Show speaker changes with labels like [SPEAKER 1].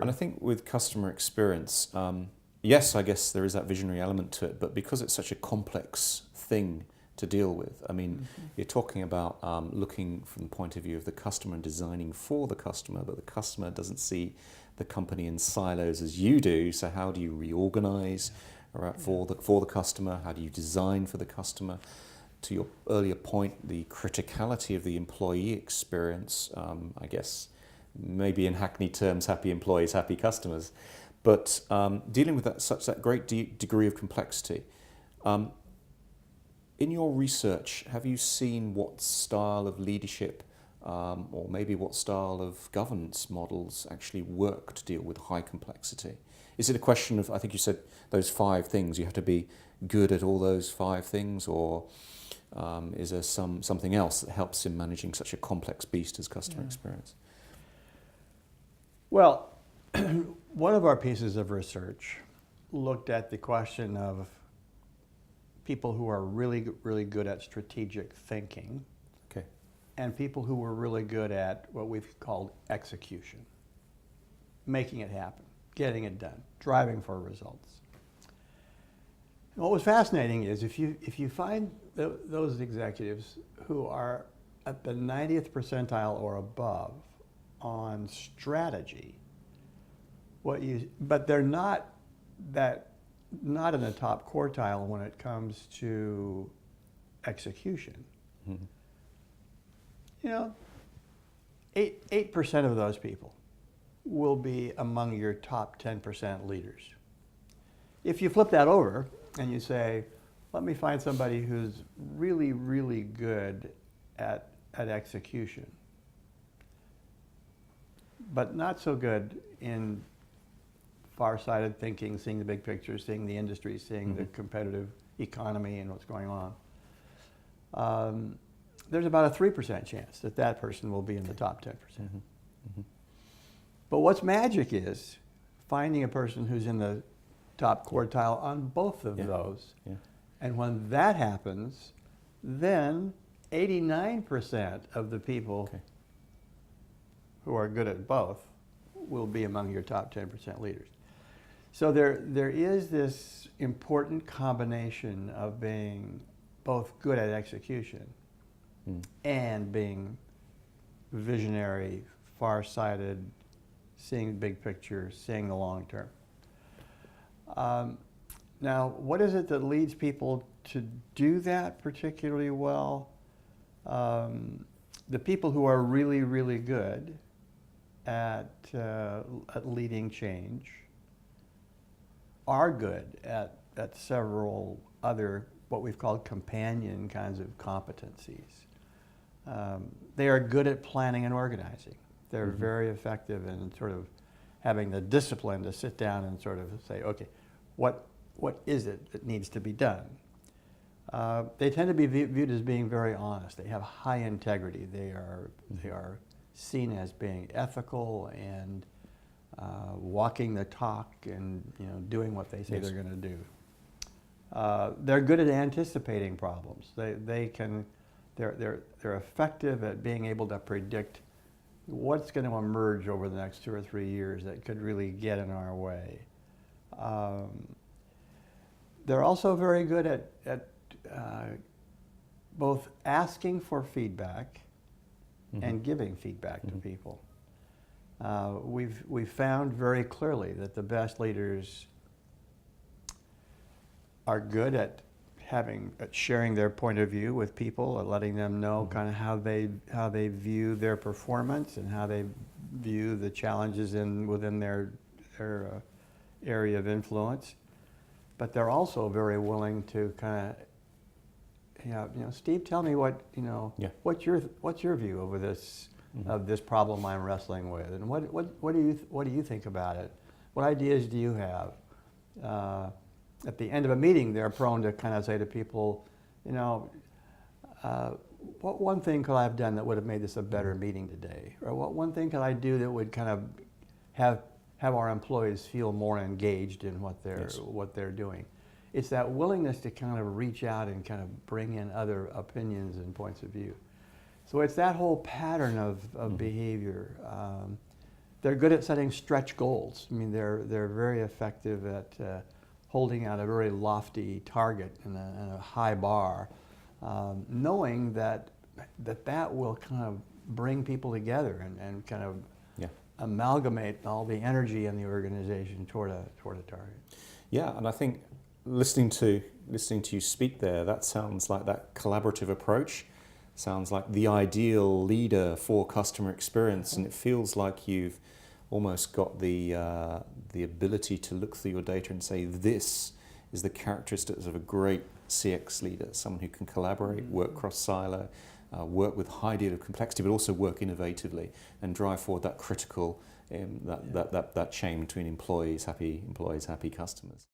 [SPEAKER 1] And I think with customer experience, yes, I guess there is that visionary element to it, but because it's such a complex thing to deal with, I mean, you're talking about looking from the point of view of the customer and designing for the customer, but the customer doesn't see the company in silos as you do. So how do you reorganize for the customer? How do you design for the customer? To your earlier point, the criticality of the employee experience, I guess, maybe in hackneyed terms, happy employees, happy customers, but dealing with that great degree of complexity. In your research, have you seen what style of leadership or maybe what style of governance models actually work to deal with high complexity? Is it a question of, I think you said those 5 things, you have to be good at all those 5 things, or is there something else that helps in managing such a complex beast as customer experience?
[SPEAKER 2] Well, one of our pieces of research looked at the question of people who are really, really good at strategic thinking,
[SPEAKER 1] Okay.
[SPEAKER 2] and people who were really good at what we've called execution, making it happen, getting it done, driving for results. And what was fascinating is if you find those executives who are at the 90th percentile or above on strategy, but they're not in the top quartile when it comes to execution.
[SPEAKER 1] Mm-hmm.
[SPEAKER 2] You know, 8% of those people will be among your top 10% leaders. If you flip that over and you say, let me find somebody who's really, really good at execution, but not so good in far-sighted thinking, seeing the big picture, seeing the industry, seeing the competitive economy and what's going on, there's about a 3% chance that person will be in the top 10%. But what's magic is finding a person who's in the top quartile on both of those.
[SPEAKER 1] Yeah.
[SPEAKER 2] And when that happens, then 89% of the people who are good at both will be among your top 10% leaders. So there is this important combination of being both good at execution and being visionary, far-sighted, seeing the big picture, seeing the long term. Now, what is it that leads people to do that particularly well? The people who are really, really good at leading change are good at several other what we've called companion kinds of competencies. They are good at planning and organizing. They're very effective in sort of having the discipline to sit down and sort of say, okay, what is it that needs to be done? They tend to be viewed as being very honest. They have high integrity. They are seen as being ethical and walking the talk and doing what they say they're going to do. They're good at anticipating problems. They're effective at being able to predict what's going to emerge over the next 2 or 3 years that could really get in our way. They're also very good at both asking for feedback and giving feedback to people. We've found very clearly that the best leaders are good at sharing their point of view with people, and letting them know kind of how they view their performance and how they view the challenges within their area of influence. But they're also very willing to kind of, Steve, tell me what's your view over this of this problem I'm wrestling with, and what do you think about it? What ideas do you have? At the end of a meeting, they're prone to kind of say to people, what one thing could I have done that would have made this a better meeting today? Or what one thing could I do that would kind of have our employees feel more engaged in what they're doing? It's that willingness to kind of reach out and kind of bring in other opinions and points of view. So it's that whole pattern of behavior they're good at setting stretch goals. I mean, they're very effective at holding out a very lofty target and a high bar, knowing that will kind of bring people together and kind of
[SPEAKER 1] Yeah.
[SPEAKER 2] amalgamate all the energy in the organization toward a target.
[SPEAKER 1] Yeah, and I think listening to you speak there, that sounds like that collaborative approach. Sounds like the ideal leader for customer experience, and it feels like you've almost got the ability to look through your data and say, this is the characteristics of a great CX leader, someone who can collaborate, work cross-silo, work with high degree of complexity, but also work innovatively and drive forward that critical, that chain between happy employees, happy customers.